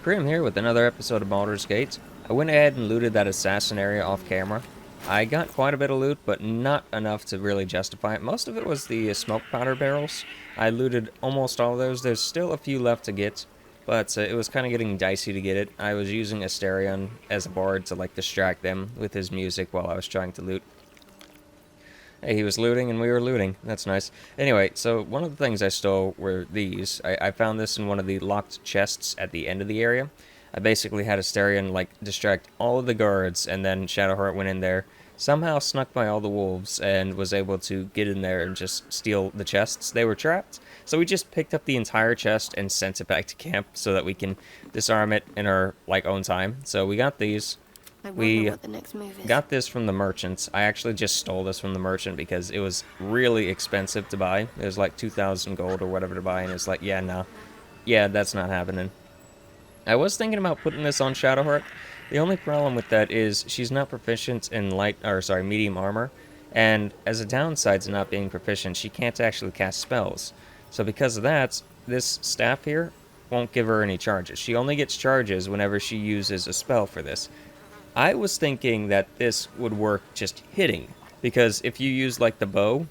Crim here with another episode of Baldur's Gate. I went ahead and looted that assassin area off camera. I got quite a bit of loot, but not enough to really justify it. Most of it was the smoke powder barrels. I looted almost all of those. There's still a few left to get, but it was kind of getting dicey to get it. I was using Asterion as a bard to distract them with his music while I was trying to loot. Hey, he was looting and we were looting. That's nice. Anyway, so one of the things I stole were these. I found this in one of the locked chests at the end of the area. I basically had Asterion distract all of the guards, and then Shadowheart went in there, somehow snuck by all the wolves, and was able to get in there and just steal the chests. They were trapped, so we just picked up the entire chest and sent it back to camp so that we can disarm it in our own time. So we got these. We what the next move is. got this from the merchants. I actually just stole this from the merchant because it was really expensive to buy. It was like 2,000 gold or whatever to buy, and it's like, yeah, no. Yeah, that's not happening. I was thinking about putting this on Shadowheart. The only problem with that is she's not proficient in medium armor, and as a downside to not being proficient, she can't actually cast spells. So because of that, this staff here won't give her any charges. She only gets charges whenever she uses a spell for this. I was thinking that this would work just hitting, because if you use the bow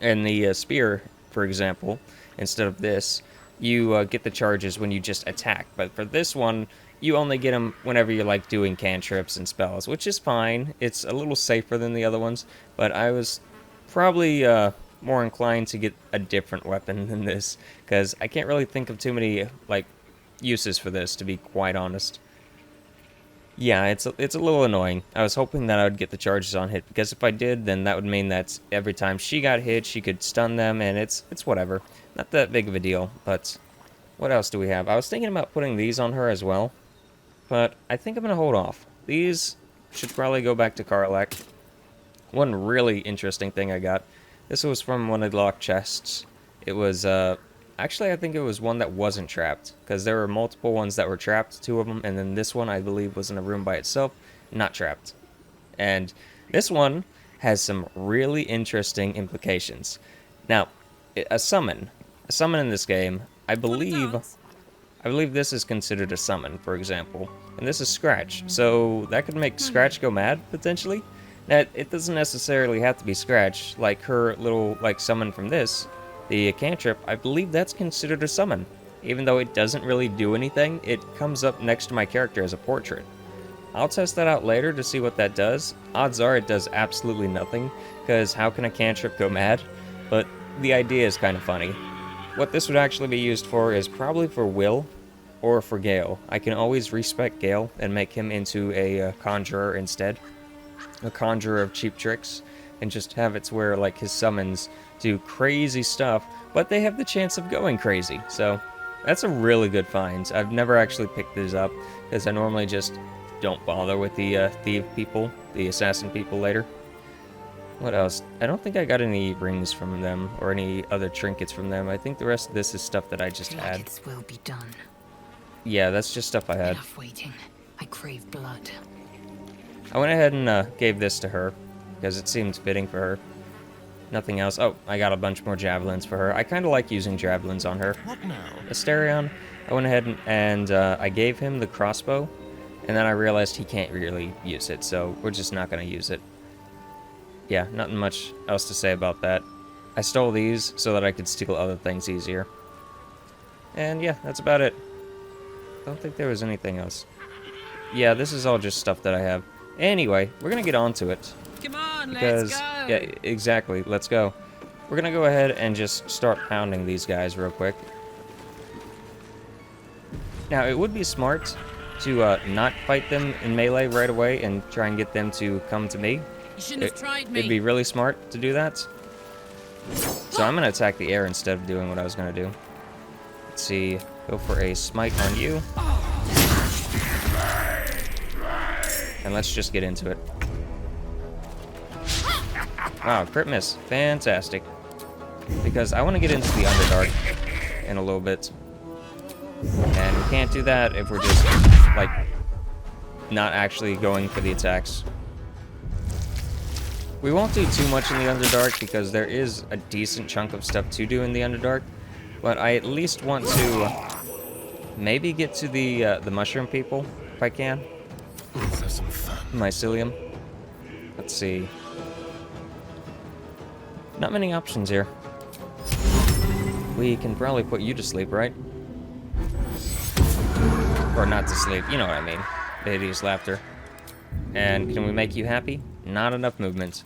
and the spear, for example, instead of this, you get the charges when you just attack. But for this one, you only get them whenever you're doing cantrips and spells, which is fine. It's a little safer than the other ones, but I was probably more inclined to get a different weapon than this, because I can't really think of too many uses for this, to be quite honest. Yeah, it's a little annoying. I was hoping that I would get the charges on hit, because if I did, then that would mean that every time she got hit, she could stun them, and it's whatever. Not that big of a deal, but what else do we have? I was thinking about putting these on her as well, but I think I'm going to hold off. These should probably go back to Karlach. One really interesting thing I got. This was from one of the locked chests. It was, actually, I think it was one that wasn't trapped, because there were multiple ones that were trapped, 2 of them, and then this one, I believe, was in a room by itself, not trapped. And this one has some really interesting implications. Now, a summon in this game, I believe this is considered a summon, for example, and this is Scratch, so that could make Scratch go mad, potentially. Now, it doesn't necessarily have to be Scratch, like her little, summon from this. The cantrip, I believe that's considered a summon. Even though it doesn't really do anything, it comes up next to my character as a portrait. I'll test that out later to see what that does. Odds are it does absolutely nothing, because how can a cantrip go mad? But the idea is kind of funny. What this would actually be used for is probably for Will, or for Gale. I can always respec Gale and make him into a conjurer instead. A conjurer of cheap tricks, and just have it to where his summons do crazy stuff, but they have the chance of going crazy. So that's a really good find. I've never actually picked these up, because I normally just don't bother with the thief people, the assassin people later. What else? I don't think I got any rings from them or any other trinkets from them. I think the rest of this is stuff that I just had. This will be done. Yeah, that's just stuff I had. Enough waiting. I crave blood. I went ahead and gave this to her, because it seemed fitting for her. Nothing else. Oh, I got a bunch more javelins for her. I kind of like using javelins on her. What now? Asterion, I went ahead and I gave him the crossbow, and then I realized he can't really use it, so we're just not going to use it. Yeah, nothing much else to say about that. I stole these so that I could steal other things easier. And yeah, that's about it. I don't think there was anything else. Yeah, this is all just stuff that I have. Anyway, we're going to get on to it. Come on, Because, let's go! yeah, exactly, let's go. We're going to go ahead and just start pounding these guys real quick. Now, it would be smart to not fight them in melee right away and try and get them to come to me. You shouldn't have tried me. It'd be really smart to do that. So I'm going to attack the air instead of doing what I was going to do. Let's see. Go for a smite on you. And let's just get into it. Wow, crit miss. Fantastic. Because I want to get into the Underdark in a little bit. And we can't do that if we're just, not actually going for the attacks. We won't do too much in the Underdark, because there is a decent chunk of stuff to do in the Underdark. But I at least want to maybe get to the mushroom people if I can. Let's have some fun. Mycelium. Let's see. Not many options here. We can probably put you to sleep, right? Or not to sleep, you know what I mean. The hideous laughter. And can we make you happy? Not enough movement.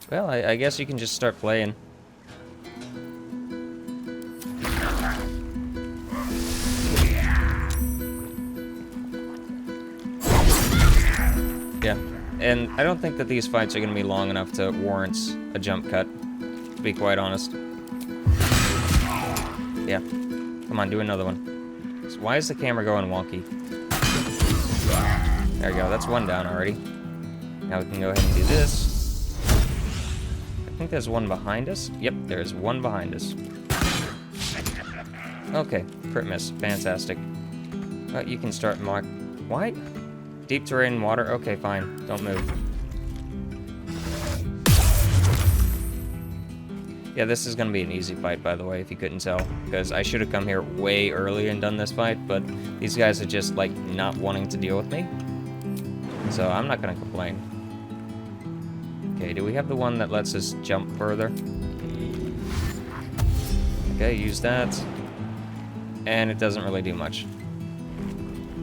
Well, I guess you can just start playing. Yeah, and I don't think that these fights are going to be long enough to warrant a jump cut, to be quite honest. Yeah, come on, do another one. So why is the camera going wonky? There we go, that's one down already. Now we can go ahead and do this. I think there's one behind us. Yep, there's one behind us. Okay, crit miss, fantastic. You can start mark. Why? Deep terrain water? Okay, fine. Don't move. Yeah, this is gonna be an easy fight, by the way, if you couldn't tell. Because I should have come here way earlier and done this fight, but these guys are just, like, not wanting to deal with me. So I'm not gonna complain. Okay, do we have the one that lets us jump further? Okay, use that. And it doesn't really do much.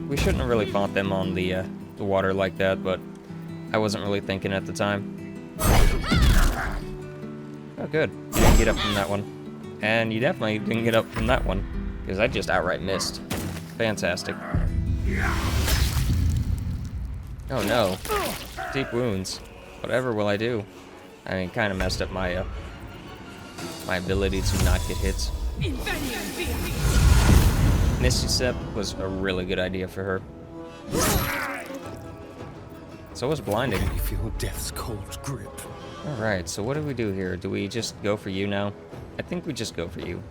We shouldn't have really fought them on the water like that, but I wasn't really thinking at the time. Oh, good. You didn't get up from that one. And you definitely didn't get up from that one, because I just outright missed. Fantastic. Oh no. Deep wounds. Whatever will I do? I mean, kind of messed up my my ability to not get hit. Misty Step was a really good idea for her. So was blinding. Can you feel death's cold grip? Alright, so what do we do here? Do we just go for you now? I think we just go for you.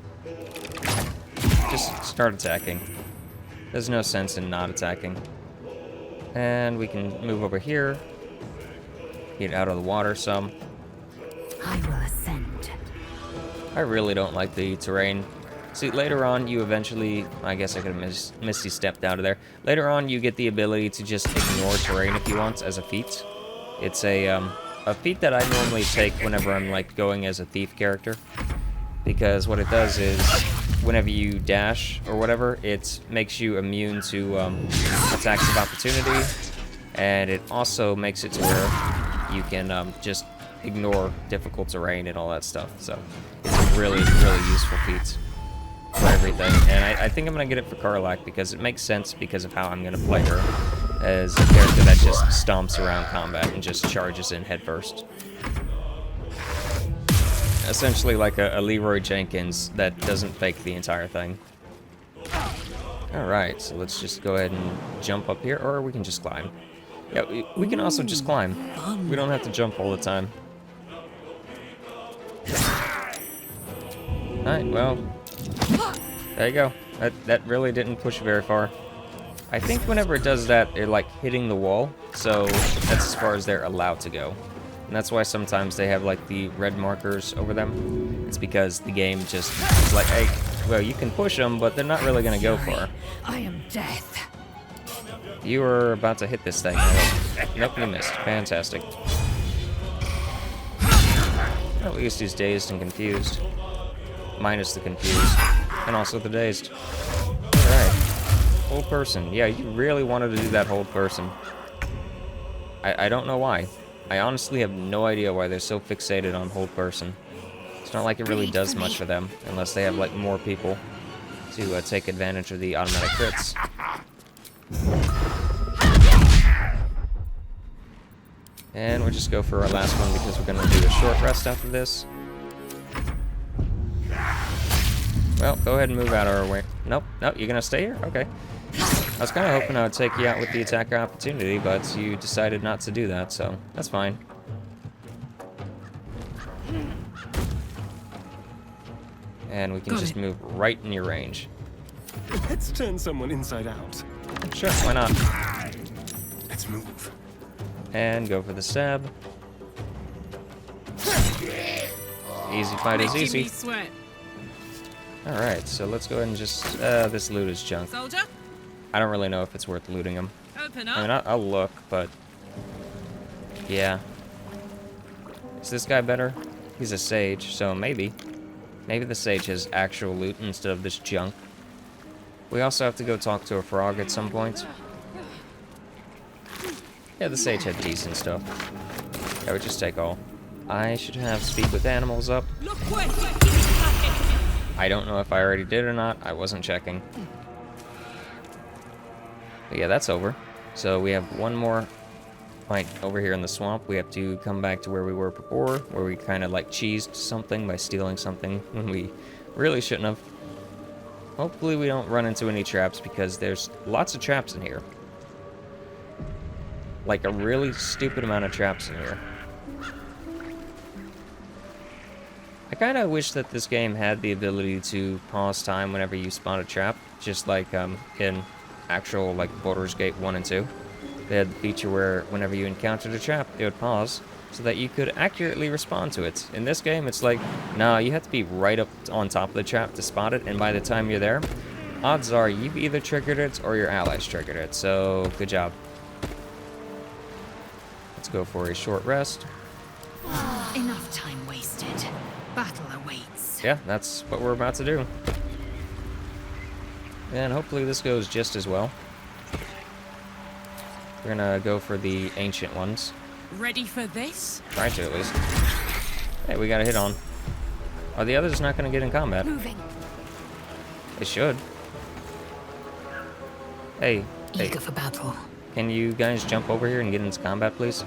Just start attacking. There's no sense in not attacking. And we can move over here. Get out of the water some. I will ascend. I really don't like the terrain. See, later on, you eventually... I guess I could have Misty stepped out of there. Later on, you get the ability to just ignore terrain if you want as a feat. It's a feat that I normally take whenever I'm, like, going as a thief character. Because what it does is, whenever you dash or whatever, it makes you immune to attacks of opportunity. And it also makes it to where you can just ignore difficult terrain and all that stuff. So, it's a really, really useful feat for everything, and I think I'm gonna get it for Karlach because it makes sense because of how I'm gonna play her as a character that just stomps around combat and just charges in headfirst. Essentially like a Leroy Jenkins that doesn't fake the entire thing. Alright, so let's just go ahead and jump up here, or we can just climb. Yeah, we can also just climb. We don't have to jump all the time. Alright, well, there you go. That really didn't push very far. I think whenever it does that, they're like hitting the wall, so that's as far as they're allowed to go. And that's why sometimes they have like the red markers over them. It's because the game just is like, hey, well, you can push them, but they're not really going to go far. I am death. You were about to hit this thing. Nope, you missed. Fantastic. At least he's dazed and confused. Minus the confused. And also the dazed. Alright. Hold person. Yeah, you really wanted to do that hold person. I don't know why. I honestly have no idea why they're so fixated on hold person. It's not like it really does much for them, unless they have like more people to take advantage of the automatic crits. And we'll just go for our last one because we're going to do a short rest after this. Well, go ahead and move out of our way. Nope, nope, you're going to stay here? Okay. I was kind of hoping I would take you out with the attacker opportunity, but you decided not to do that, so that's fine. And we can just move right in your range. Let's turn someone inside out. Sure, why not? Let's move. And go for the stab. Easy fight is easy. Alright, so let's go ahead and just... this loot is junk. Soldier, I don't really know if it's worth looting them. open I mean, up. I'll look, but... Yeah. Is this guy better? He's a sage, so maybe. Maybe the sage has actual loot instead of this junk. We also have to go talk to a frog at some point. Yeah, the sage had decent stuff. I would just take all. I should have speak with animals up. Look quick. I don't know if I already did or not. I wasn't checking. But yeah, that's over. So we have one more fight over here in the swamp. We have to come back to where we were before, where we kind of like cheesed something by stealing something when we really shouldn't have. Hopefully we don't run into any traps because there's lots of traps in here. Like a really stupid amount of traps in here. I kind of wish that this game had the ability to pause time whenever you spawn a trap, just like in actual like Baldur's Gate 1 and 2. They had the feature where whenever you encountered a trap, it would pause so that you could accurately respond to it. In this game, it's like, nah, you have to be right up on top of the trap to spot it, and by the time you're there, odds are you've either triggered it or your allies triggered it, so good job. Let's go for a short rest. Enough time wasted. Battle awaits. Yeah, that's what we're about to do. And hopefully this goes just as well. We're gonna go for the ancient ones. Ready for this? Try to, at least. Hey, we got a hit on. Are the others not gonna get in combat? Moving. They should. Hey, Eager for battle. can you guys jump over here and get into combat, please?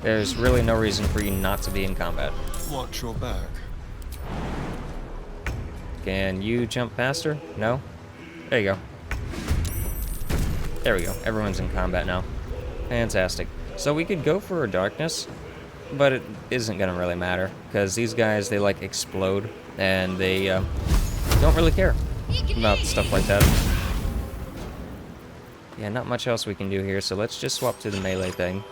There's really no reason for you not to be in combat. Watch your back. Can you jump faster? No? There you go. There we go. Everyone's in combat now. Fantastic. So we could go for a darkness, but it isn't going to really matter, because these guys, they like explode, and they don't really care about stuff like that. Yeah, not much else we can do here, so let's just swap to the melee thing.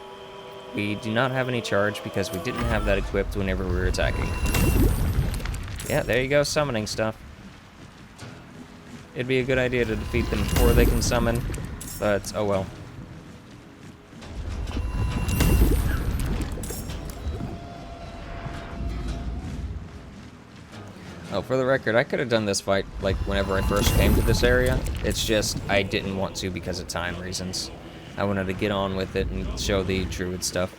We do not have any charge because we didn't have that equipped whenever we were attacking. Yeah, there you go, summoning stuff. It'd be a good idea to defeat them before they can summon, but oh well. Oh, for the record, I could have done this fight, like, whenever I first came to this area. It's just, I didn't want to because of time reasons. I wanted to get on with it and show the druid stuff.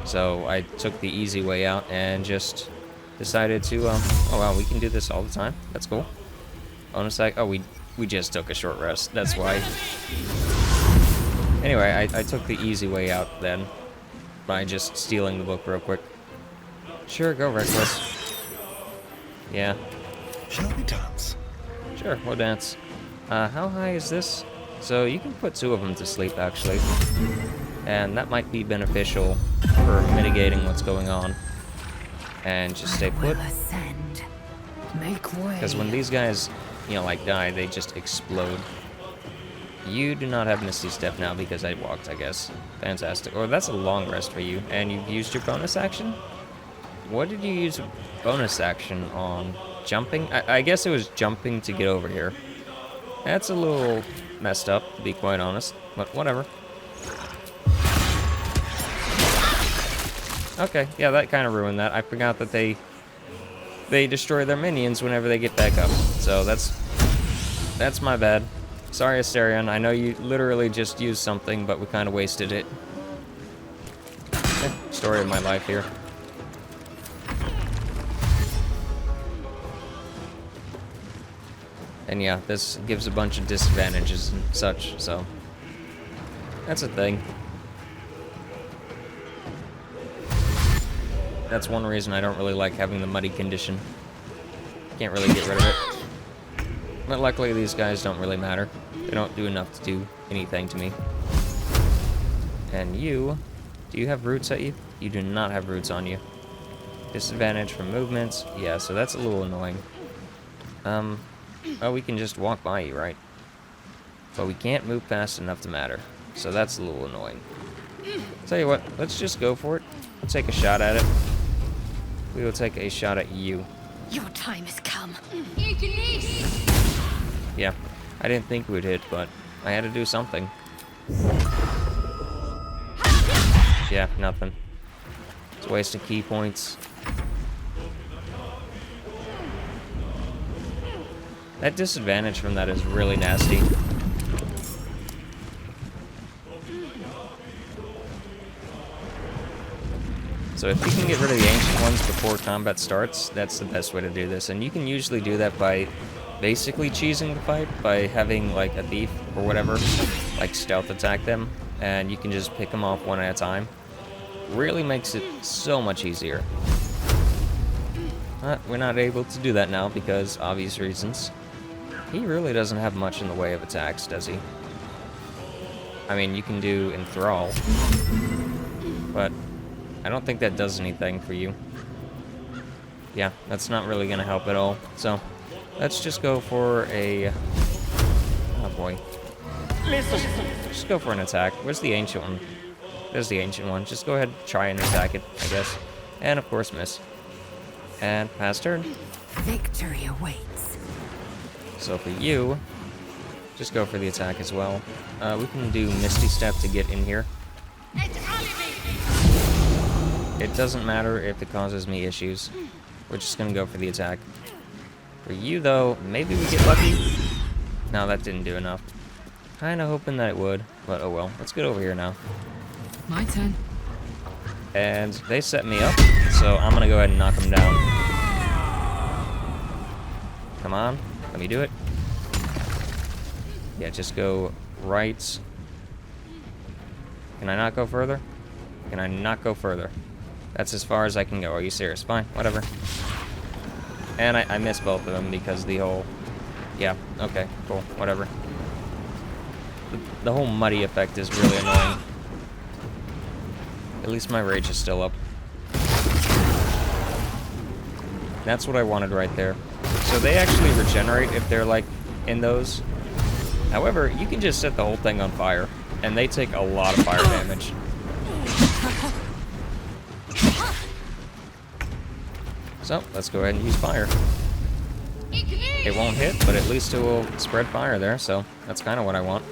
So, I took the easy way out and just decided to, oh wow, we can do this all the time. That's cool. Bonus act, oh, we just took a short rest. That's why. Anyway, I took the easy way out then by just stealing the book real quick. Sure, go reckless. Yeah. Shall we dance? Sure, we'll dance. How high is this? So you can put two of them to sleep, actually. And that might be beneficial for mitigating what's going on. And just stay put. Ascend. Make way. Because when these guys, you know, like die, they just explode. You do not have Misty Step now because I walked, I guess. Fantastic. Oh, that's a long rest for you. And you've used your bonus action? What did you use bonus action on? Jumping? I guess it was jumping to get over here. That's a little messed up, to be quite honest, but whatever. Okay, yeah, that kind of ruined that. I forgot that they destroy their minions whenever they get back up. So that's my bad. Sorry, Asterion. I know you literally just used something, but we kind of wasted it. Story of my life here. And yeah, this gives a bunch of disadvantages and such, so that's a thing. That's one reason I don't really like having the muddy condition. Can't really get rid of it. But luckily these guys don't really matter. They don't do enough to do anything to me. And you, do you have roots at you? You do not have roots on you. Disadvantage from movements. Yeah, so that's a little annoying. Oh, we can just walk by you, right? But we can't move fast enough to matter. So that's a little annoying. Tell you what, let's just go for it. We'll take a shot at it. We will take a shot at you. Your time has come. Yeah, I didn't think we'd hit, but I had to do something. Yeah, nothing. It's wasting key points. That disadvantage from that is really nasty. So if you can get rid of the ancient ones before combat starts, that's the best way to do this. And you can usually do that by basically cheesing the fight, by having like a thief or whatever, like stealth attack them, and you can just pick them off one at a time. Really makes it so much easier. But we're not able to do that now because obvious reasons. He really doesn't have much in the way of attacks, does he? I mean, you can do Enthrall, but I don't think that does anything for you. Yeah, that's not really going to help at all. So, let's just go for a... Oh boy. Just go for an attack. Where's the ancient one? There's the ancient one. Just go ahead and try and attack it, I guess. And of course miss. And pass turn. Victory awaits. So for you, just go for the attack as well. We can do Misty Step to get in here. It doesn't matter if it causes me issues. We're just gonna go for the attack. For you though, maybe we get lucky. No, that didn't do enough. Kinda hoping that it would, but oh well. Let's get over here now. My turn. And they set me up, so I'm gonna go ahead and knock them down. Come on, let me do it. Yeah, just go right. Can I not go further? Can I not go further? That's as far as I can go. Are you serious? Fine, whatever. And I missed both of them because the whole... Yeah, okay, cool, whatever. The whole muddy effect is really annoying. At least my rage is still up. That's what I wanted right there. So they actually regenerate if they're, like, in those. However, you can just set the whole thing on fire, and they take a lot of fire damage. So, let's go ahead and use fire. It won't hit, but at least it will spread fire there, so that's kind of what I want.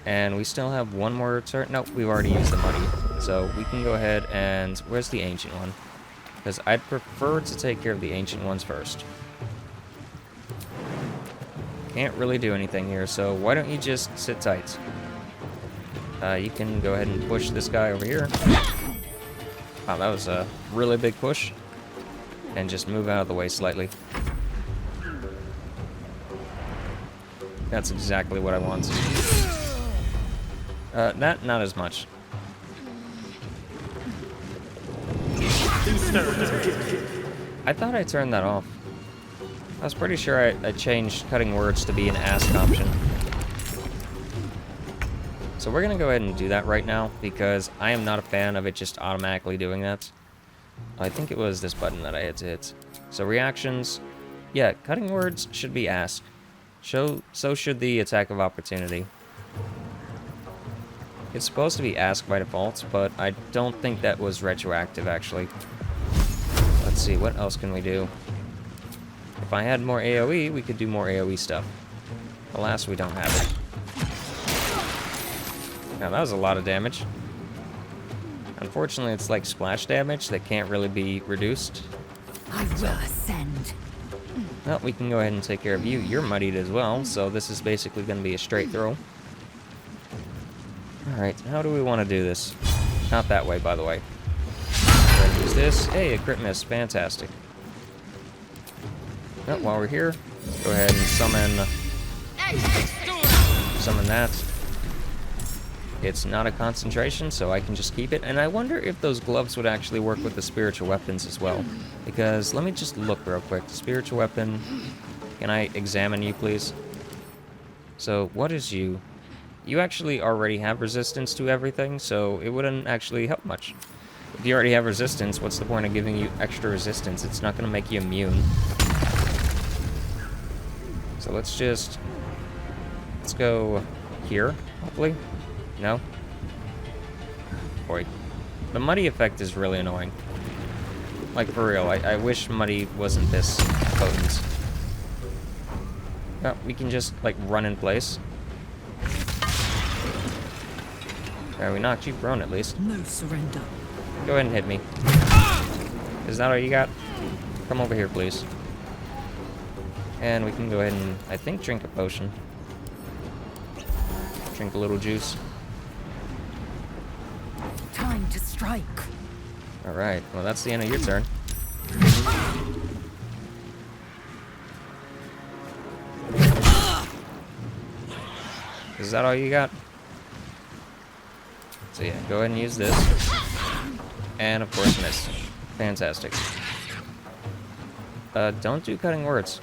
And we still have one more turn. Nope, we've already used the money. So we can go ahead and... Where's the ancient one? Because I'd prefer to take care of the ancient ones first. Can't really do anything here, so why don't you just sit tight? You can go ahead and push this guy over here. Wow, that was a really big push. And just move out of the way slightly. That's exactly what I want. That, not as much. I thought I turned that off. I was pretty sure I changed cutting words to be an ask option. So we're gonna go ahead and do that right now, because I am not a fan of it just automatically doing that. I think it was this button that I had to hit. So reactions, yeah, cutting words should be ask. So should the attack of opportunity. It's supposed to be ask by default, but I don't think that was retroactive, actually. Let's see, what else can we do? If I had more AoE, we could do more AoE stuff. Alas, we don't have it. Now, that was a lot of damage. Unfortunately, it's like splash damage that can't really be reduced. I will ascend. Well, we can go ahead and take care of you. You're muddied as well, so this is basically going to be a straight throw. Alright, how do we want to do this? Not that way, by the way. Go ahead and use this. Hey, a crit miss. Fantastic. Oh, while we're here, go ahead and summon that. It's not a concentration, so I can just keep it. And I wonder if those gloves would actually work with the spiritual weapons as well. Because, let me just look real quick. The spiritual weapon, can I examine you, please? So, what is you? You actually already have resistance to everything, so it wouldn't actually help much. If you already have resistance, what's the point of giving you extra resistance? It's not going to make you immune. So let's go here, hopefully. No? Boy. The muddy effect is really annoying. Like, for real, I wish Muddy wasn't this potent. Oh, we can just, like, run in place. There, we knocked you prone, at least. No surrender. Go ahead and hit me. Is that all you got? Come over here, please. And we can go ahead and, I think, drink a potion. Drink a little juice. Time to strike. Alright, well, that's the end of your turn. Is that all you got? So yeah, go ahead and use this. And of course miss. Fantastic. Don't do cutting words.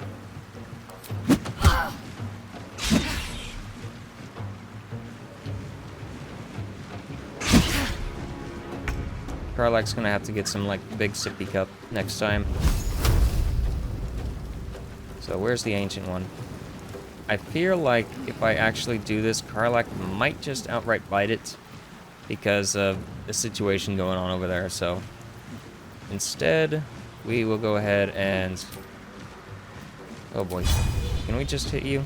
Karlach's gonna have to get some, like, big sippy cup next time. So where's the ancient one? I feel like if I actually do this, Karlach might just outright bite it because of the situation going on over there. So instead, we will go ahead and... Oh boy, can we just hit you?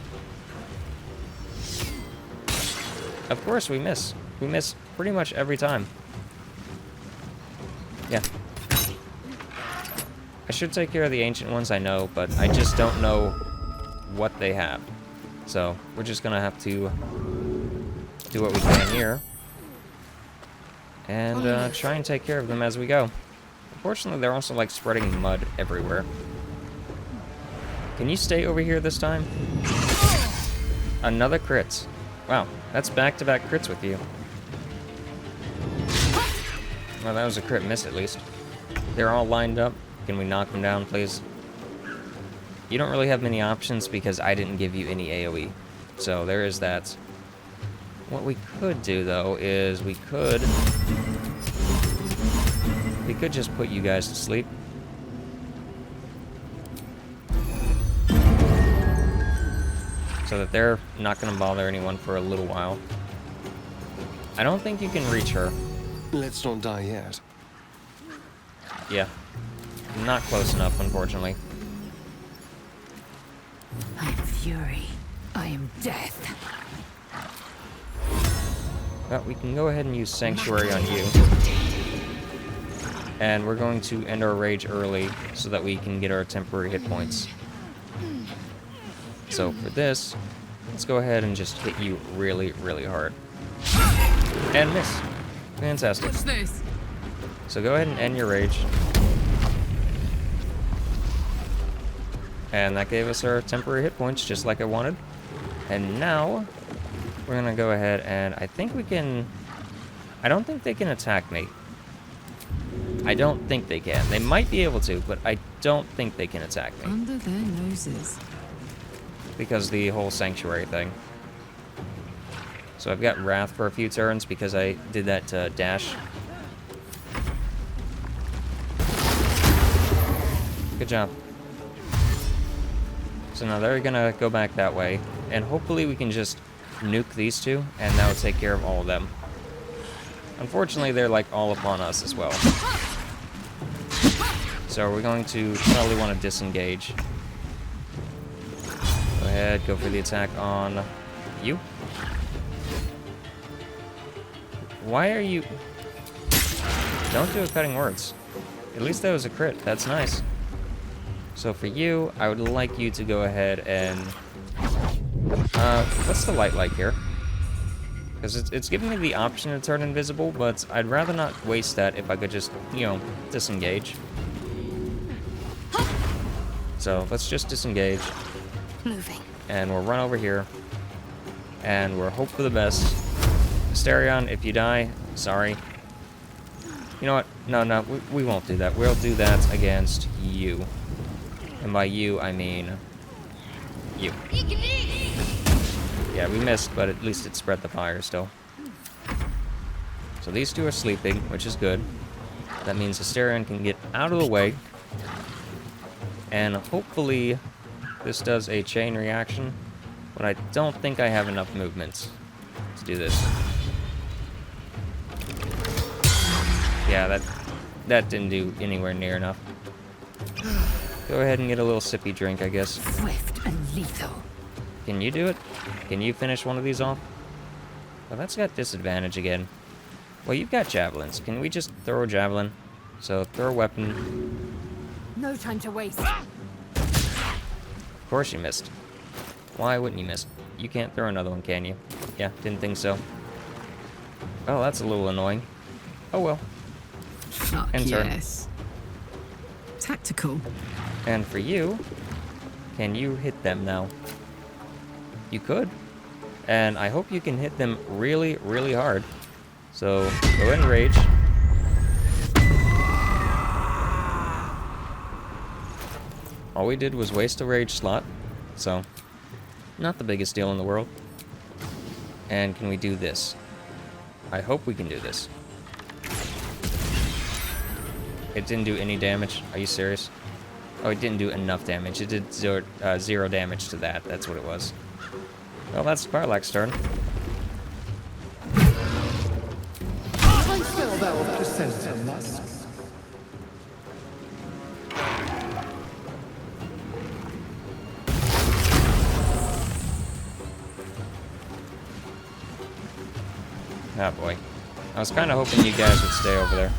Of course we miss. We miss pretty much every time. Yeah. I should take care of the ancient ones, I know, but I just don't know what they have. So, we're just gonna have to do what we can here. And try and take care of them as we go. Unfortunately, they're also, like, spreading mud everywhere. Can you stay over here this time? Another crit. Wow, that's back-to-back crits with you. Well, that was a crit miss, at least. They're all lined up. Can we knock them down, please? You don't really have many options because I didn't give you any AoE. So there is that. What we could do, though, is we could just put you guys to sleep. So that they're not going to bother anyone for a little while. I don't think you can reach her. Let's not die yet. Yeah. Not close enough, unfortunately. I am fury. I am death. Well, we can go ahead and use Sanctuary on you. And we're going to end our rage early so that we can get our temporary hit points. So for this, let's go ahead and just hit you really, really hard. And miss. Fantastic. What's this? So go ahead and end your rage. And that gave us our temporary hit points, just like I wanted. And now, we're gonna go ahead and I think we can... I don't think they can attack me. I don't think they can. They might be able to, but I don't think they can attack me. Under their noses. Because the whole Sanctuary thing. So I've got Wrath for a few turns because I did that dash. Good job. So now they're gonna go back that way, and hopefully we can just nuke these two, and that will take care of all of them. Unfortunately, they're like all upon us as well. So we're going to probably want to disengage. Go ahead, go for the attack on you. Why are you... Don't do a cutting words. At least that was a crit. That's nice. So for you, I would like you to go ahead and... what's the light like here? Because it's giving me the option to turn invisible, but I'd rather not waste that if I could just, you know, disengage. So let's just disengage. Moving. And we'll run over here. And we'll hope for the best. Asterion, if you die, sorry. You know what? No, we won't do that. We'll do that against you. And by you, I mean you. Yeah, we missed, but at least it spread the fire still. So these two are sleeping, which is good. That means Asterion can get out of the way. And hopefully this does a chain reaction. But I don't think I have enough movement to do this. Yeah, that didn't do anywhere near enough. Go ahead and get a little sippy drink, I guess. Swift and lethal. Can you do it? Can you finish one of these off? Well, that's got disadvantage again. Well, you've got javelins. Can we just throw a javelin? So, throw a weapon. No time to waste. Of course you missed. Why wouldn't you miss? You can't throw another one, can you? Yeah, didn't think so. Oh, that's a little annoying. Oh well. Fuck And turn. yes. Tactical. And for you, can you hit them now? You could. And I hope you can hit them really, really hard. So, go ahead and rage. All we did was waste a rage slot. So, not the biggest deal in the world. And can we do this? I hope we can do this. It didn't do any damage. Are you serious? Oh, it didn't do enough damage. It did zero damage to that. That's what it was. Well, that's Karlach's turn. I feel thou present lust. Oh boy. I was kind of hoping you guys would stay over there.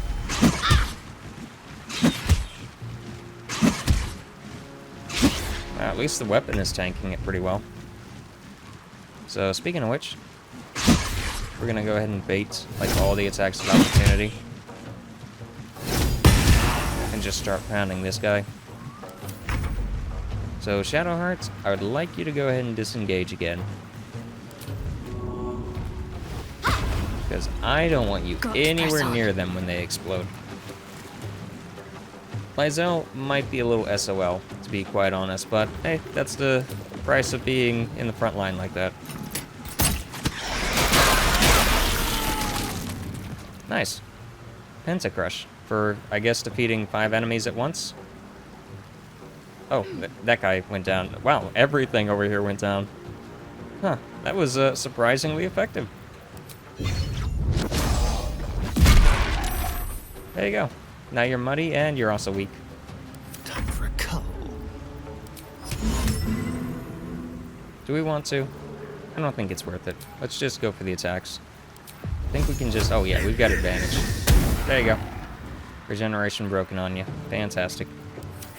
At least the weapon is tanking it pretty well. So, speaking of which, we're gonna go ahead and bait like all the attacks of opportunity. And just start pounding this guy. So, Shadowheart, I would like you to go ahead and disengage again. Because I don't want you anywhere near them when they explode. Lysel might be a little SOL, to be quite honest, but hey, that's the price of being in the front line like that. Nice. Pentacrush for, I guess, defeating 5 enemies at once. Oh, that guy went down. Wow, everything over here went down. Huh, that was surprisingly effective. There you go. Now you're muddy and you're also weak. Time for a cuddle. Do we want to? I don't think it's worth it. Let's just go for the attacks. I think we can just... Oh yeah, we've got advantage. There you go. Regeneration broken on you. Fantastic.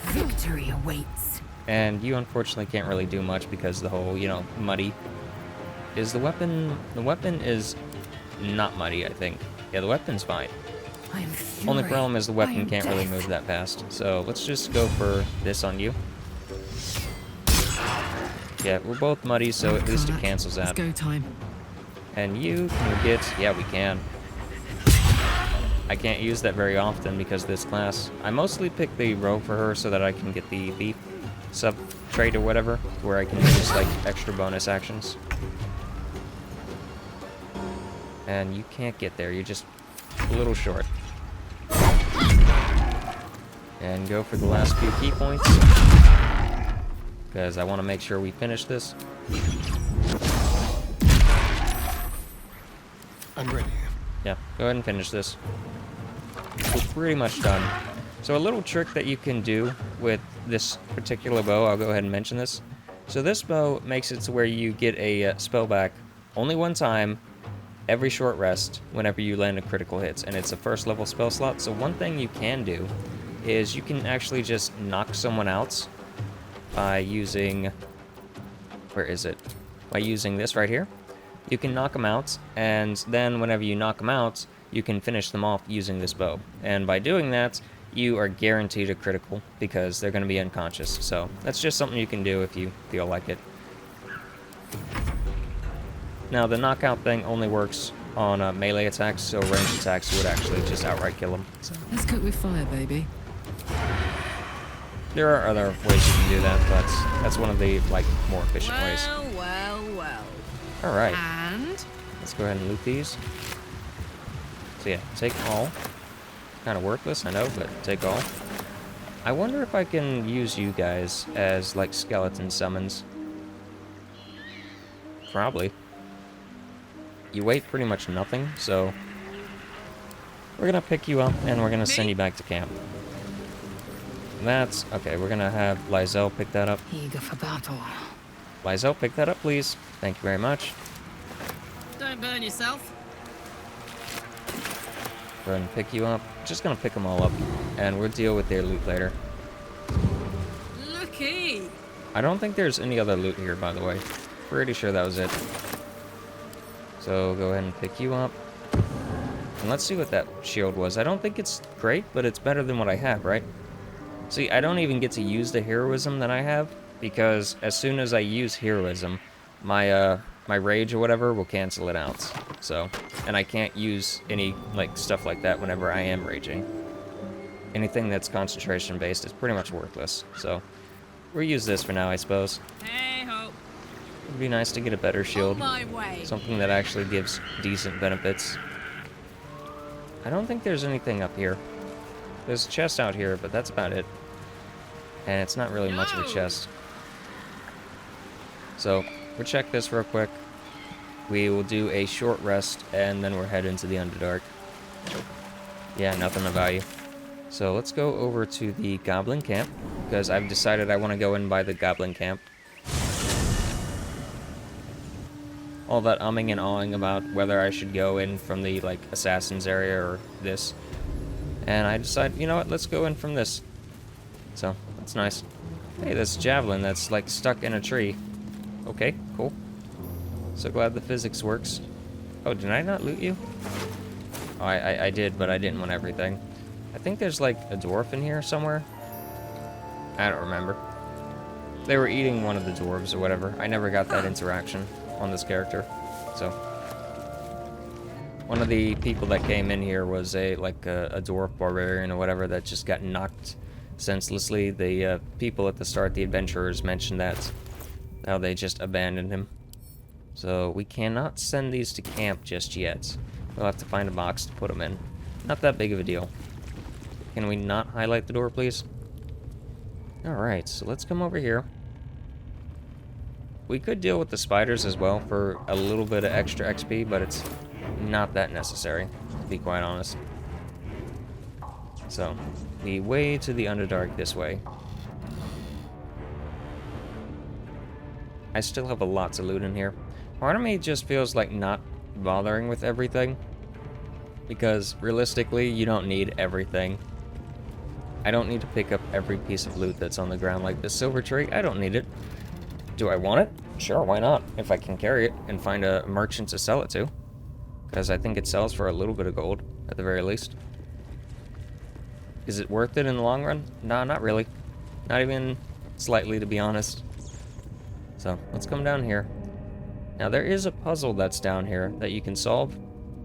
Victory awaits. And you unfortunately can't really do much because the whole, you know, muddy. Is the weapon... The weapon is not muddy, I think. Yeah, the weapon's fine. I am fury. Only problem is the I weapon am can't really death. move that fast. So let's just go for this on you. Yeah, we're both muddy, so at least it Karlach, cancels it's out. go time. And you can get... Yeah, we can. I can't use that very often because of this class. I mostly pick the rogue for her so that I can get the thief sub-trait or whatever, where I can use, like, extra bonus actions. And you can't get there. You're just a little short. And go for the last few key points. Because I want to make sure we finish this. I'm ready. Yeah, go ahead and finish this. We're pretty much done. So a little trick that you can do with this particular bow, I'll go ahead and mention this. So this bow makes it to where you get a spell back only one time, every short rest, whenever you land a critical hit. And it's a first level spell slot, so one thing you can do is you can actually just knock someone out by using... Where is it? By using this right here. You can knock them out, and then whenever you knock them out, you can finish them off using this bow. And by doing that, you are guaranteed a critical, because they're going to be unconscious. So that's just something you can do if you feel like it. Now, the knockout thing only works on melee attacks, so ranged attacks would actually just outright kill them. So Let's cook with fire, baby. there are other ways you can do that, but that's one of the, like, more efficient ways. Well. Alright, And? let's go ahead and loot these. So yeah, take all. Kind of worthless, I know, but take all. I wonder if I can use you guys as, like, skeleton summons. Probably. You weigh pretty much nothing, so we're gonna pick you up and we're gonna send you back to camp. That's okay. We're gonna have Lizelle pick that up. Eager for battle. Lizelle, pick that up, please. Thank you very much. Don't burn yourself. Go ahead and pick you up. Just gonna pick them all up, and we'll deal with their loot later. Looky. I don't think there's any other loot here, by the way. Pretty sure that was it. So go ahead and pick you up. And let's see what that shield was. I don't think it's great, but it's better than what I have, right? See, I don't even get to use the heroism that I have, because as soon as I use heroism, my my rage or whatever will cancel it out. So, and I can't use any like stuff like that whenever I am raging. Anything that's concentration based is pretty much worthless. So, we'll use this for now, I suppose. Hey ho. It'd be nice to get a better shield. On my way. Something that actually gives decent benefits. I don't think there's anything up here. There's a chest out here, but that's about it. And it's not really much of a chest. So, we'll check this real quick. We will do a short rest, and then we'll head into the Underdark. Yeah, nothing of value. So, let's go over to the Goblin Camp, because I've decided I want to go in by the Goblin Camp. All that umming and awing about whether I should go in from the, like, Assassin's area or this. And I decided, you know what, let's go in from this. So, that's nice. Hey, this javelin that's, like, stuck in a tree. Okay, cool. So glad the physics works. Oh, did I not loot you? Oh, I did, but I didn't want everything. I think there's, like, a dwarf in here somewhere. I don't remember. They were eating one of the dwarves or whatever. I never got that interaction on this character. So, one of the people that came in here was a dwarf barbarian or whatever that just got knocked senselessly. The people at the start, the adventurers, mentioned that how they just abandoned him. So we cannot send these to camp just yet. We'll have to find a box to put them in. Not that big of a deal. Can we not highlight the door, please? Alright, so let's come over here. We could deal with the spiders as well for a little bit of extra XP, but it's not that necessary, to be quite honest. So, the way to the Underdark this way. I still have a lot to loot in here. Part of me just feels like not bothering with everything, because realistically, you don't need everything. I don't need to pick up every piece of loot that's on the ground, like the silver tree. I don't need it. Do I want it? Sure, why not? If I can carry it and find a merchant to sell it to. Because I think it sells for a little bit of gold, at the very least. Is it worth it in the long run? Nah, not really. Not even slightly, to be honest. So, let's come down here. Now, there is a puzzle that's down here that you can solve.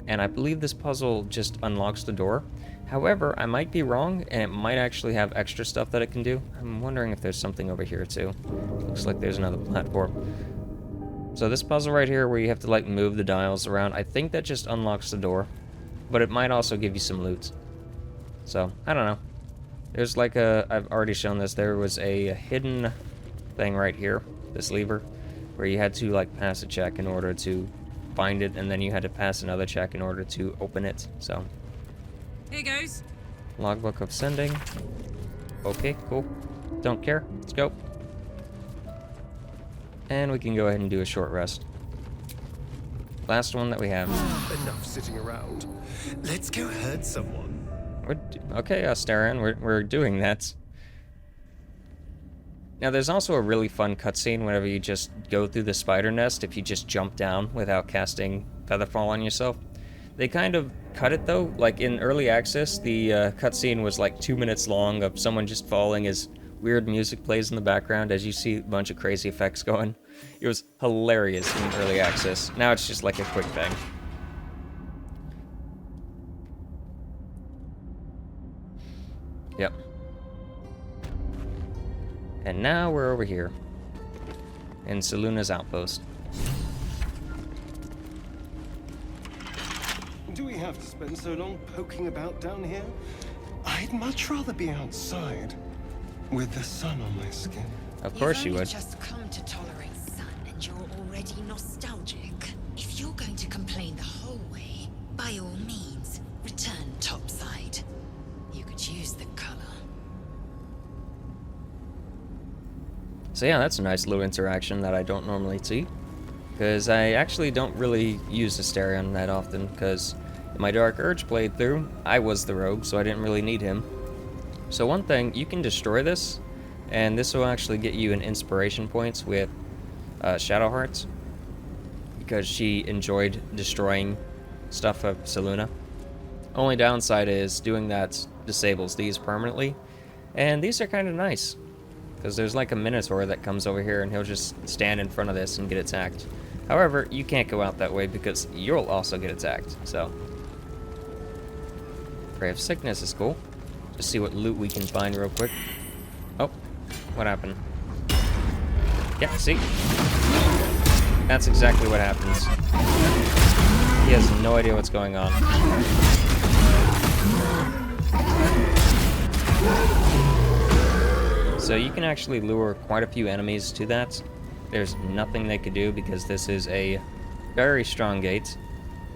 And I believe this puzzle just unlocks the door. However, I might be wrong, and it might actually have extra stuff that it can do. I'm wondering if there's something over here, too. Looks like there's another platform. So this puzzle right here, where you have to, like, move the dials around, I think that just unlocks the door. But it might also give you some loot. So, I don't know. There's, like, I've already shown this. There was a hidden thing right here, this lever, where you had to, like, pass a check in order to find it, and then you had to pass another check in order to open it, so... Here goes. Logbook of sending. Okay, cool. Don't care. Let's go. And we can go ahead and do a short rest. Last one that we have. Enough sitting around. Let's go hurt someone. Okay, Staran, we're doing that. Now, there's also a really fun cutscene whenever you just go through the spider nest if you just jump down without casting Featherfall on yourself. They kind of cut it, though. Like, in early access, the cutscene was like 2 minutes long of someone just falling as weird music plays in the background as you see a bunch of crazy effects going. It was hilarious in early access. Now it's just like a quick thing. Yep. And now we're over here. In Saluna's outpost. Do we have to spend so long poking about down here? I'd much rather be outside, with the sun on my skin. Of course you would. You've only just come to tolerate sun, and you're already nostalgic. If you're going to complain the whole way, by all means, return topside. You could use the color. So yeah, that's a nice little interaction that I don't normally see. Because I actually don't really use Asterion that often, because in my Dark Urge playthrough, I was the rogue, so I didn't really need him. So one thing, you can destroy this, and this will actually get you an inspiration points with Shadow Hearts, because she enjoyed destroying stuff of Selûne. Only downside is doing that disables these permanently, and these are kind of nice, because there's like a Minotaur that comes over here and he'll just stand in front of this and get attacked. However, you can't go out that way because you'll also get attacked, so. Ray of Sickness is cool. Just see what loot we can find real quick. Oh, what happened? Yeah, see? That's exactly what happens. He has no idea what's going on. So you can actually lure quite a few enemies to that. There's nothing they could do because this is a very strong gate.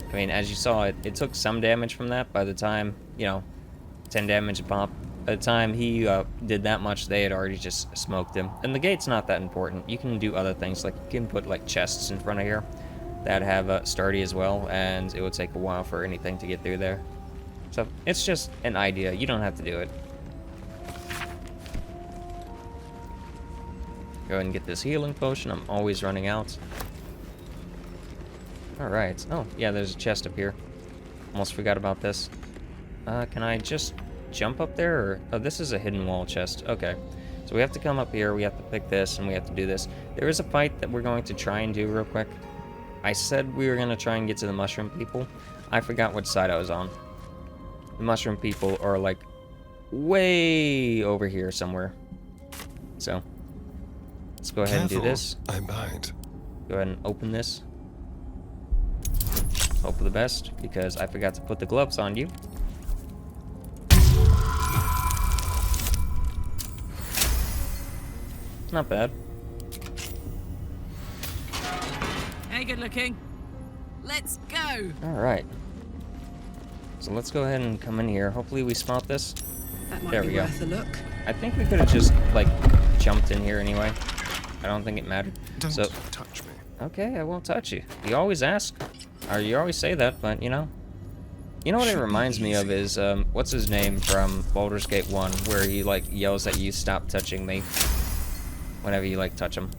I mean, as you saw, it took some damage from that by the time, you know, 10 damage a pop. By the time he did that much, they had already just smoked him. And the gate's not that important. You can do other things, like you can put like chests in front of here that have sturdy as well, and it would take a while for anything to get through there. So it's just an idea. You don't have to do it. Go ahead and get this healing potion. I'm always running out. Alright. Oh, yeah, there's a chest up here. Almost forgot about this. Can I just jump up there? Or... Oh, this is a hidden wall chest. Okay. So we have to come up here, we have to pick this, and we have to do this. There is a fight that we're going to try and do real quick. I said we were going to try and get to the mushroom people. I forgot which side I was on. The mushroom people are, like, way over here somewhere. So... let's go ahead and do this. I might. Go ahead and open this. Hope for the best, because I forgot to put the gloves on you. Not bad. Hey, good looking. Let's go. Alright. So let's go ahead and come in here. Hopefully we spot this. That might There be we go. worth a look. I think we could have just, like, jumped in here anyway. I don't think it mattered. Don't So, touch me. okay, I won't touch you. You always ask. Or you always say that, but, you know. You know what it Should be reminds me of easy. is, what's his name from Baldur's Gate 1, where he, like, yells at you, "Stop touching me," whenever you, like, touch him.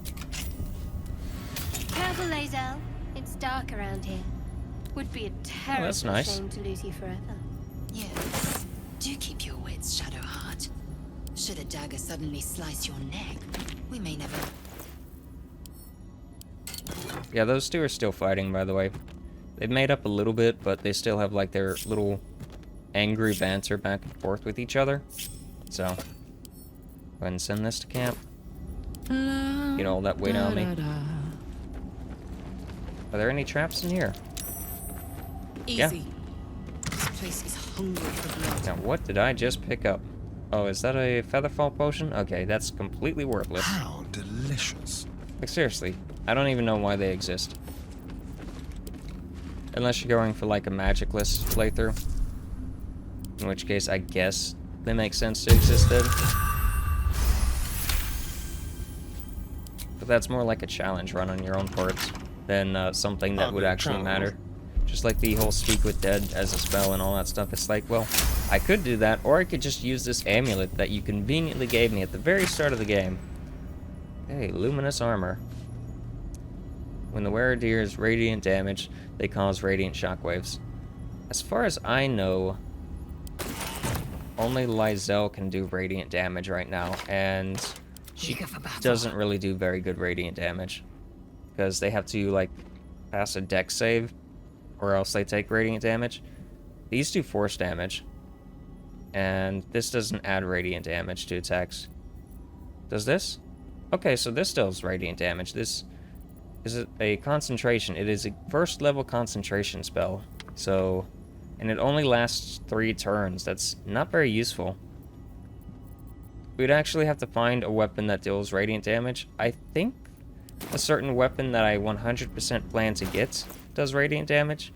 Careful, Lae'zel. It's dark around here. Would be a terrible that's nice. shame to lose you forever. Yes. Do keep your wits, Shadowheart. Should a dagger suddenly slice your neck, we may never... Yeah, those two are still fighting, by the way. They've made up a little bit, but they still have, like, their little angry banter back and forth with each other. So, go ahead and send this to camp. Get all that weight on me. Are there any traps in here? Easy. Yeah. This place is hungry for blood. Now, what did I just pick up? Oh, is that a Featherfall potion? Okay, that's completely worthless. How delicious. Like, seriously, I don't even know why they exist. Unless you're going for, like, a magicless playthrough. In which case, I guess they make sense to exist then. But that's more like a challenge run on your own parts than something that would actually matter. Just like the whole Speak with Dead as a spell and all that stuff. It's like, well, I could do that, or I could just use this amulet that you conveniently gave me at the very start of the game. Hey, luminous armor. When the wearer deals radiant damage, they cause radiant shockwaves. As far as I know, only Lae'zel can do radiant damage right now, and she Eager for battle. doesn't really do very good radiant damage. Because they have to, like, pass a dex save, or else they take radiant damage. These do force damage. And this doesn't add radiant damage to attacks. Does this? Okay, so this does radiant damage. This is a concentration. It is a first level concentration spell. So, and it only lasts 3 turns. That's not very useful. We'd actually have to find a weapon that deals radiant damage. I think a certain weapon that I 100% plan to get does radiant damage.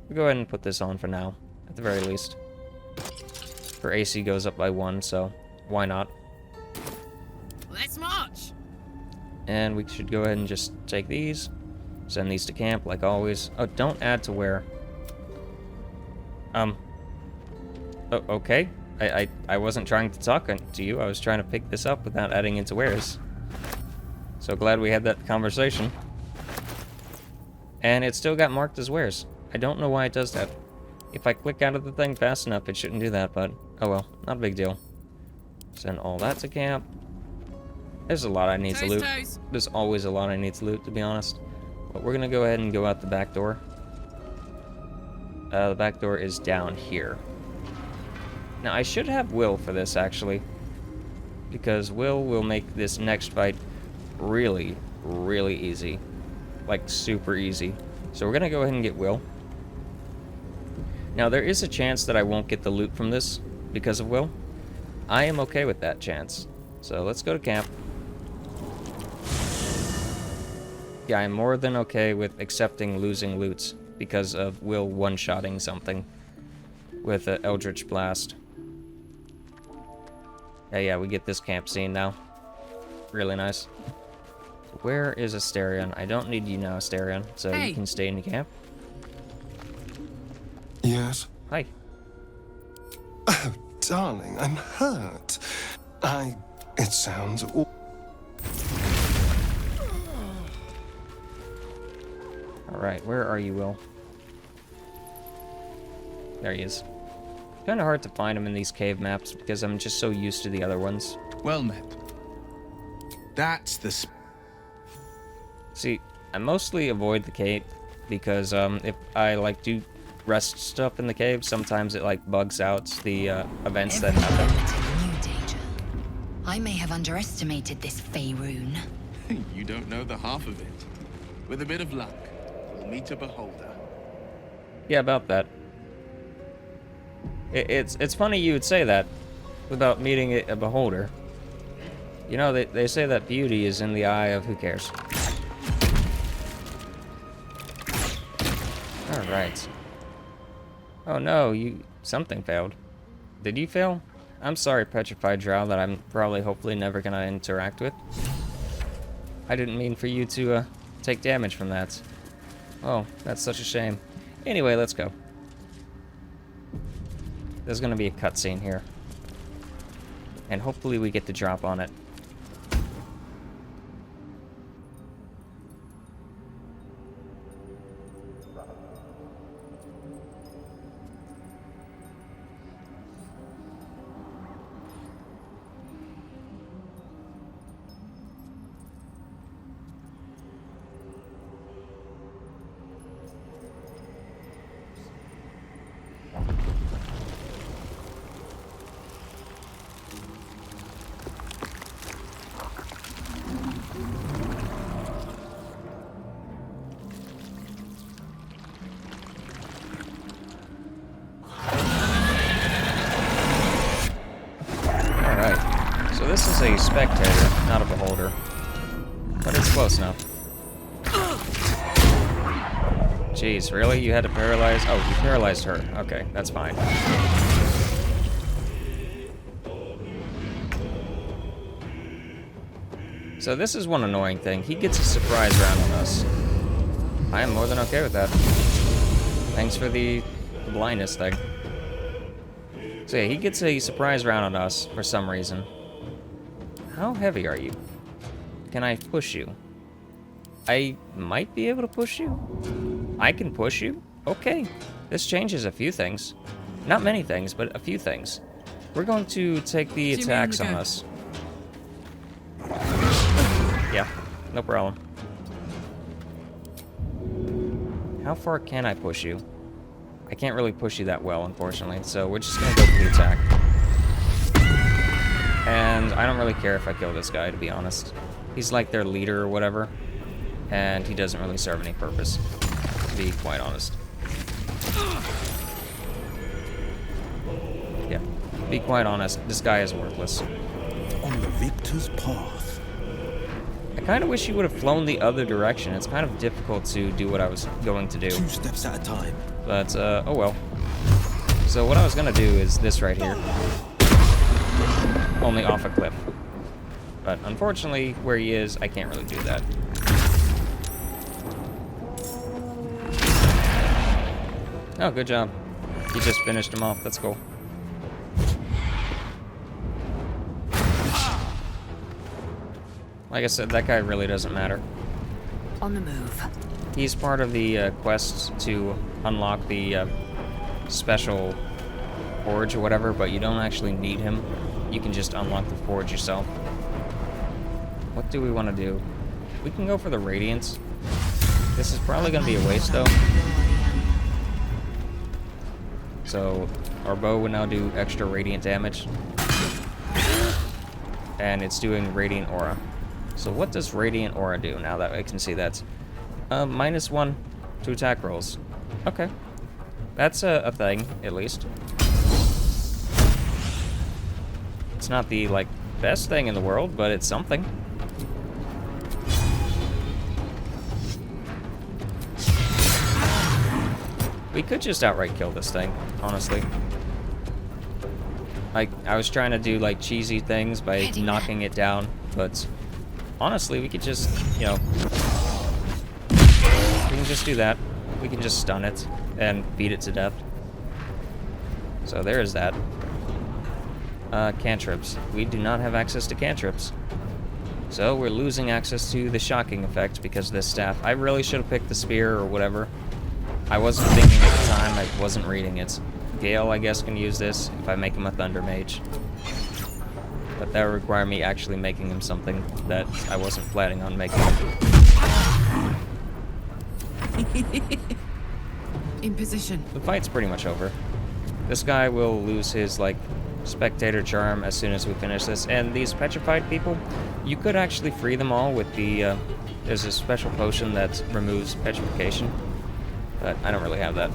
We'll go ahead and put this on for now, at the very least. Her AC goes up by 1, so why not? And we should go ahead and just take these. Send these to camp, like always. Oh, don't add to where. Oh, okay. I wasn't trying to talk to you. I was trying to pick this up without adding into wares. So glad we had that conversation. And it still got marked as wares. I don't know why it does that. If I click out of the thing fast enough, it shouldn't do that, but oh well, not a big deal. Send all that to camp. There's a lot I need to loot. There's always a lot I need to loot, to be honest. But we're gonna go ahead and go out the back door. The back door is down here. Now, I should have Will for this, actually. Because Will make this next fight really, really easy. Like, super easy. So we're gonna go ahead and get Will. Now, there is a chance that I won't get the loot from this because of Will. I am okay with that chance. So let's go to camp. Yeah, I'm more than okay with accepting losing loot because of Will one-shotting something with an Eldritch Blast. Yeah, we get this camp scene now. Really nice. Where is Asterion? I don't need you now, Asterion, so you can stay in the camp. Yes? Hi. Oh, darling, I'm hurt. It sounds Alright, where are you, Will? There he is. Kind of hard to find him in these cave maps because I'm just so used to the other ones. Well met. That's the... See, I mostly avoid the cave because if I do rest stuff in the cave, sometimes it bugs out the events that happen. New danger. I may have underestimated this Faerun. You don't know the half of it. With a bit of luck, we'll meet a beholder. Yeah, about that. It's funny you would say that without meeting a beholder. You know, they say that beauty is in the eye of who cares. Alright. Oh no, something failed. Did you fail? I'm sorry, Petrified Drow, that I'm probably hopefully never gonna interact with. I didn't mean for you to take damage from that. Oh, that's such a shame. Anyway, let's go. There's gonna be a cutscene here. And hopefully we get the drop on it. So this is a spectator, not a beholder. But it's close enough. Jeez, really? You had to paralyze? Oh, you paralyzed her. Okay, that's fine. So this is one annoying thing. He gets a surprise round on us. I am more than okay with that. Thanks for the blindness thing. So yeah, he gets a surprise round on us for some reason. How heavy are you? Can I push you? I might be able to push you. I can push you? Okay. This changes a few things. Not many things, but a few things. We're going to take the attacks on us. Yeah, no problem. How far can I push you? I can't really push you that well, unfortunately, so we're just gonna go for the attack. And I don't really care if I kill this guy, to be honest. He's like their leader or whatever, and he doesn't really serve any purpose, to be quite honest. Yeah, to be quite honest, this guy is worthless. On the victor's path. I kind of wish he would have flown the other direction. It's kind of difficult to do what I was going to do. 2 steps at a time. But, oh well. So what I was gonna do is this right here. Only off a cliff. But unfortunately, where he is, I can't really do that. Oh, good job. You just finished him off. That's cool. Like I said, that guy really doesn't matter. On the move. He's part of the quest to unlock the special forge or whatever, but you don't actually need him. You can just unlock the forge yourself. What do we want to do? We can go for the Radiance. This is probably going to be a waste, though. So, our bow will now do extra Radiant damage. And it's doing Radiant Aura. So what does Radiant Aura do, now that I can see that? -1 to attack rolls. Okay. That's a thing, at least. It's not the, like, best thing in the world, but it's something. We could just outright kill this thing, honestly. Like, I was trying to do, like, cheesy things by knocking it down, but honestly, we could just, you know... We can just do that. We can just stun it and beat it to death. So there is that. Cantrips. We do not have access to cantrips. So we're losing access to the shocking effect because of this staff. I really should have picked the spear or whatever. I wasn't thinking at the time, I wasn't reading it. Gale, I guess, can use this if I make him a Thunder Mage. But that would require me actually making him something that I wasn't planning on making him. In position. The fight's pretty much over. This guy will lose his, like, spectator charm as soon as we finish this. And these petrified people, you could actually free them all with the, there's a special potion that removes petrification. But I don't really have that.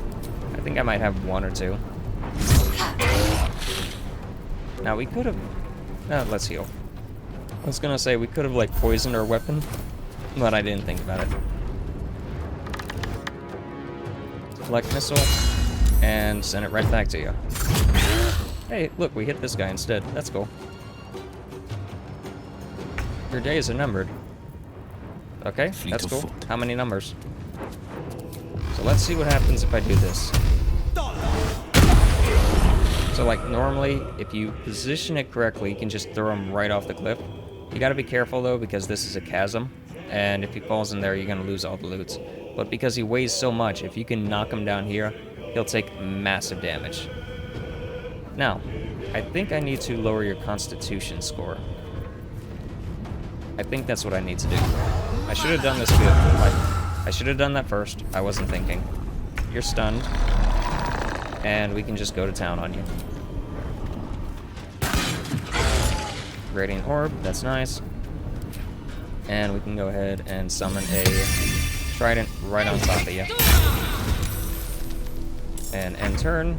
I think I might have 1 or 2. Now we could have... let's heal. I was gonna say we could have, like, poisoned our weapon, but I didn't think about it. Deflect missile, and send it right back to you. Hey, look, we hit this guy instead. That's cool. Your days are numbered. Okay, that's cool. How many numbers? So let's see what happens if I do this. So, like, normally, if you position it correctly, you can just throw him right off the cliff. You gotta be careful, though, because this is a chasm, and if he falls in there, you're gonna lose all the loot. But because he weighs so much, if you can knock him down here, he'll take massive damage. Now, I think I need to lower your Constitution score. I think that's what I need to do. I should have done this before. I should have done that first. I wasn't thinking. You're stunned. And we can just go to town on you. Radiant Orb, that's nice. And we can go ahead and summon a Trident right on top of you. And end turn.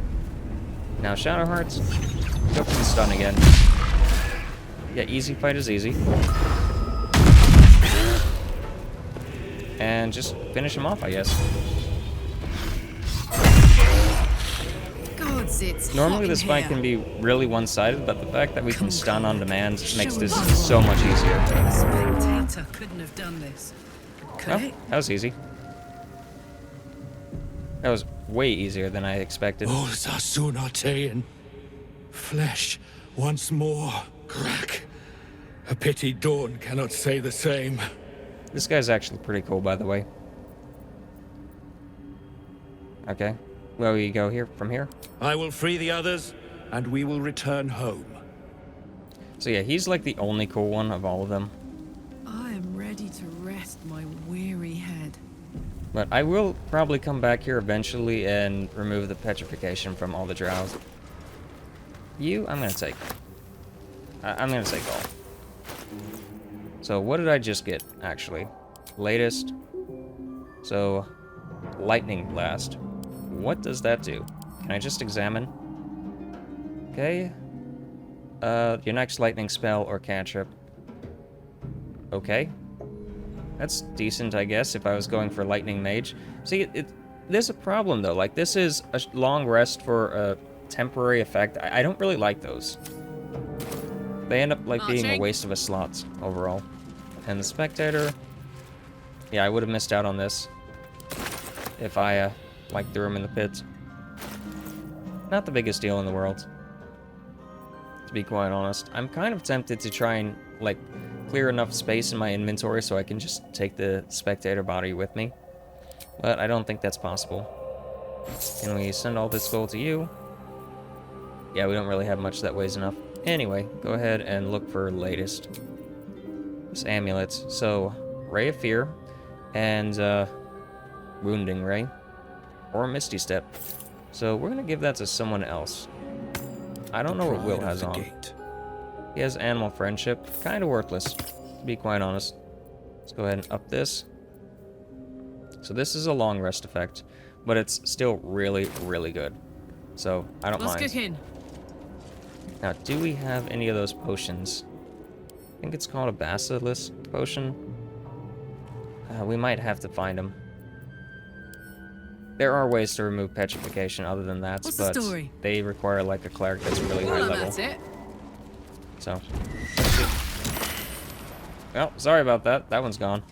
Now Shadow Hearts. Go for the stun again. Yeah, easy fight is easy. And just finish him off, I guess. Normally this fight can be really one-sided, but the fact that we can stun on demand makes this so much easier. A spectator couldn't have done this. Could it? That was easy. That was way easier than I expected. Artean. Flesh once more. Crack. A pity Dawn cannot say the same. This guy's actually pretty cool, by the way. Okay. Where will you go here? From here? I will free the others, and we will return home. So yeah, he's like the only cool one of all of them. I am ready to rest my weary head. But I will probably come back here eventually and remove the petrification from all the drows. You, I'm gonna take. I'm gonna take all. So what did I just get, actually? Latest. So, Lightning Blast. What does that do? Can I just examine? Okay. Your next lightning spell or cantrip. Okay. That's decent, I guess, if I was going for Lightning Mage. See, there's a problem, though. Like, this is a long rest for a temporary effect. I don't really like those. They end up like being a waste of a slot overall. And the spectator, yeah, I would have missed out on this if I like threw him in the pit. Not the biggest deal in the world, to be quite honest. I'm kind of tempted to try and like clear enough space in my inventory so I can just take the spectator body with me, but I don't think that's possible. Can we send all this gold to you? Yeah, we don't really have much that weighs enough. Anyway, go ahead and look for latest. This amulet. So, Ray of Fear and Wounding Ray or Misty Step. So we're gonna give that to someone else. I don't know what Will has on. He has Animal Friendship. Kind of worthless, to be quite honest. Let's go ahead and up this. So this is a long rest effect, but it's still really, really good. So I don't mind. Let's get in. Now, do we have any of those potions? I think it's called a Basilisk potion. We might have to find them. There are ways to remove petrification other than that, What's but the story? they require like a cleric that's really high Well, level. that's it. So, well, sorry about that. That one's gone.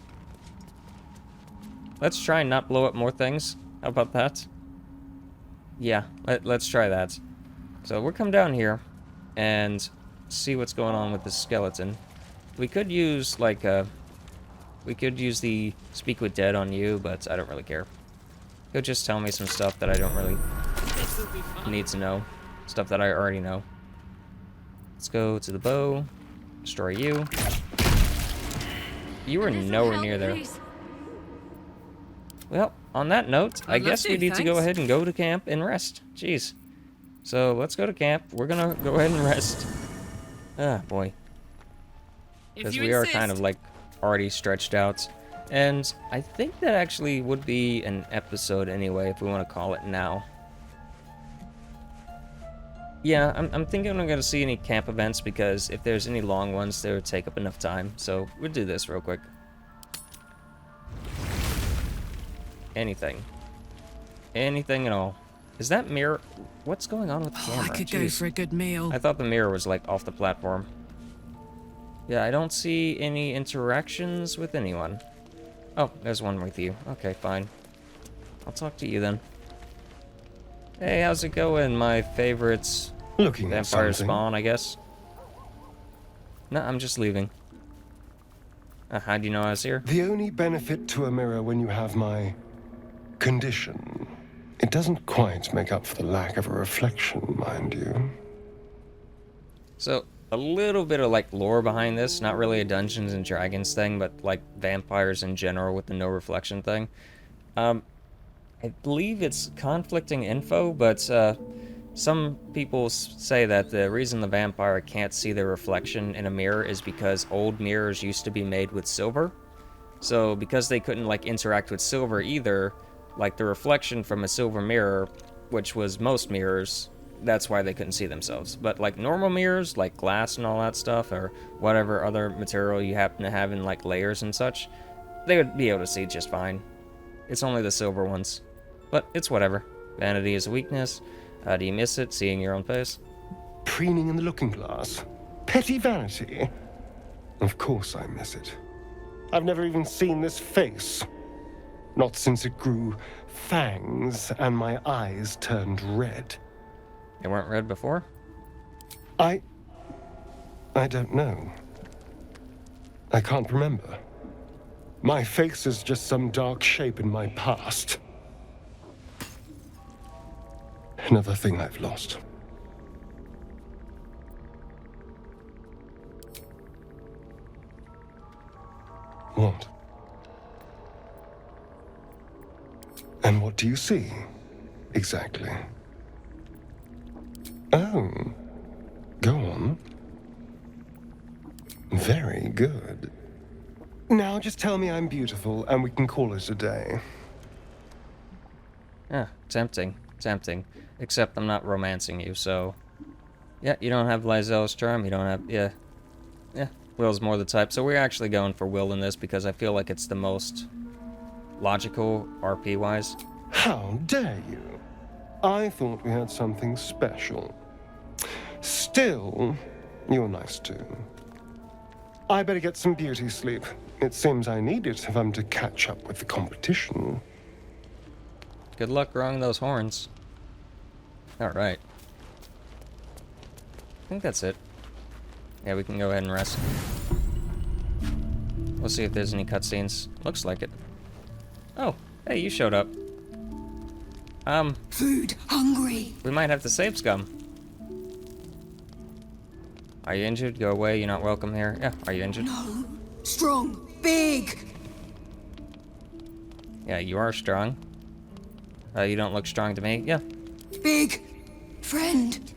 Let's try and not blow up more things. How about that? Yeah, let's try that. So we'll come down here and see what's going on with the skeleton. We could use like we could use the Speak with Dead on you, but I don't really care. He'll just tell me some stuff that I don't really need to know. Stuff that I already know. Let's go to the bow. Destroy you. You were nowhere near there. Well, on that note, I guess we need to go ahead and go to camp and rest. Jeez. So let's go to camp. We're gonna go ahead and rest. Ah, boy. Because we are kind of like already stretched out. And I think that actually would be an episode anyway, if we want to call it now. Yeah, I'm thinking I'm going to see any camp events, because if there's any long ones, they would take up enough time. So we'll do this real quick. Anything. Anything at all. Is that mirror... What's going on with the camera? I could go Jeez. for a good meal. I thought the mirror was like off the platform. Yeah, I don't see any interactions with anyone. Oh, there's one with you. Okay, fine. I'll talk to you then. Hey, how's it going, my favorites? Looking at Vampire something. spawn, I guess. No, I'm just leaving. How do you know I was here? The only benefit to a mirror when you have my condition, it doesn't quite make up for the lack of a reflection, mind you. So, a little bit of like lore behind this, not really a Dungeons and Dragons thing, but like vampires in general with the no reflection thing. I believe it's conflicting info, but some people say that the reason the vampire can't see their reflection in a mirror is because old mirrors used to be made with silver. So because they couldn't like interact with silver either, like the reflection from a silver mirror, which was most mirrors, that's why they couldn't see themselves. But like normal mirrors, like glass and all that stuff, or whatever other material you happen to have in like layers and such, they would be able to see just fine. It's only the silver ones. But it's whatever. Vanity is a weakness. Do you miss it, seeing your own face? Preening in the looking glass. Petty vanity. Of course I miss it. I've never even seen this face. Not since it grew fangs and my eyes turned red. They weren't red before? I don't know. I can't remember. My face is just some dark shape in my past. Another thing I've lost. What? And what do you see, exactly? Oh, go on. Very good. Now just tell me I'm beautiful and we can call it a day. Yeah, tempting. Tempting. Except I'm not romancing you, so... Yeah, you don't have Lysel's charm, you don't have... Yeah. Yeah, Will's more the type. So we're actually going for Will in this because I feel like it's the most logical RP-wise. How dare you? I thought we had something special. Still, You're nice too. I better get some beauty sleep. It seems I need it if I'm to catch up with the competition. Good luck growing those horns. Alright. I think that's it. Yeah, we can go ahead and rest. We'll see if there's any cutscenes. Looks like it. Oh, hey, you showed up. Food, hungry. We might have to save Scum. Are you injured? Go away, you're not welcome here. Yeah, are you injured? No. Strong, big. Yeah, you are strong. You don't look strong to me. Yeah. Big. Friend.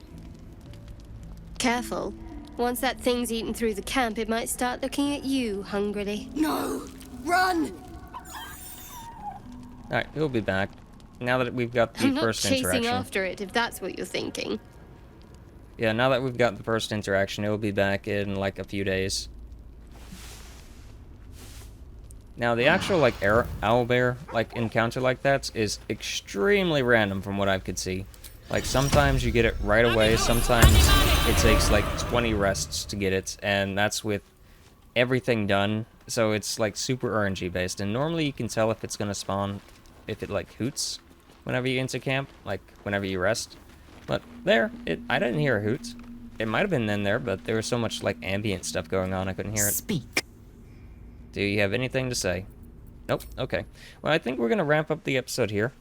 Careful. Once that thing's eaten through the camp, it might start looking at you hungrily. No. Run. Alright, he'll be back. Now that we've got the I'm not first chasing interaction. after it, if that's what you're thinking. Yeah, now that we've got the first interaction, it'll be back in like a few days. Now, the actual like owlbear like encounter like that is extremely random from what I could see. Like sometimes you get it right away, sometimes it takes like 20 rests to get it, and that's with everything done. So it's like super RNG based, and normally you can tell if it's gonna spawn if it like hoots whenever you enter camp, like whenever you rest. But there, I didn't hear a hoot. It might have been in there, but there was so much like ambient stuff going on I couldn't hear it. Speak. Do you have anything to say? Nope. Okay. Well, I think we're gonna wrap up the episode here.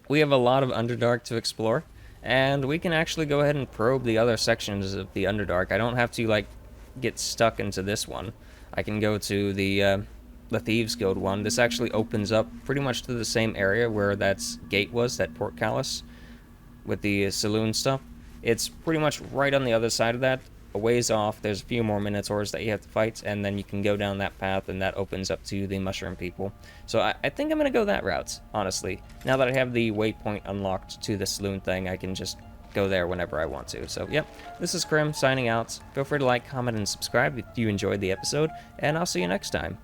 We have a lot of Underdark to explore, and we can actually go ahead and probe the other sections of the Underdark. I don't have to like get stuck into this one. I can go to the Thieves Guild one. This actually opens up pretty much to the same area where that gate was, that portcullis with the saloon stuff. It's pretty much right on the other side of that, a ways off. There's a few more minotaurs that you have to fight, and then you can go down that path, and that opens up to the mushroom people. So I think I'm gonna go that route, honestly. Now that I have the waypoint unlocked to the saloon thing, I can just go there whenever I want to. So yep, this is Crim signing out. Feel free to like, comment, and subscribe if you enjoyed the episode, and I'll see you next time.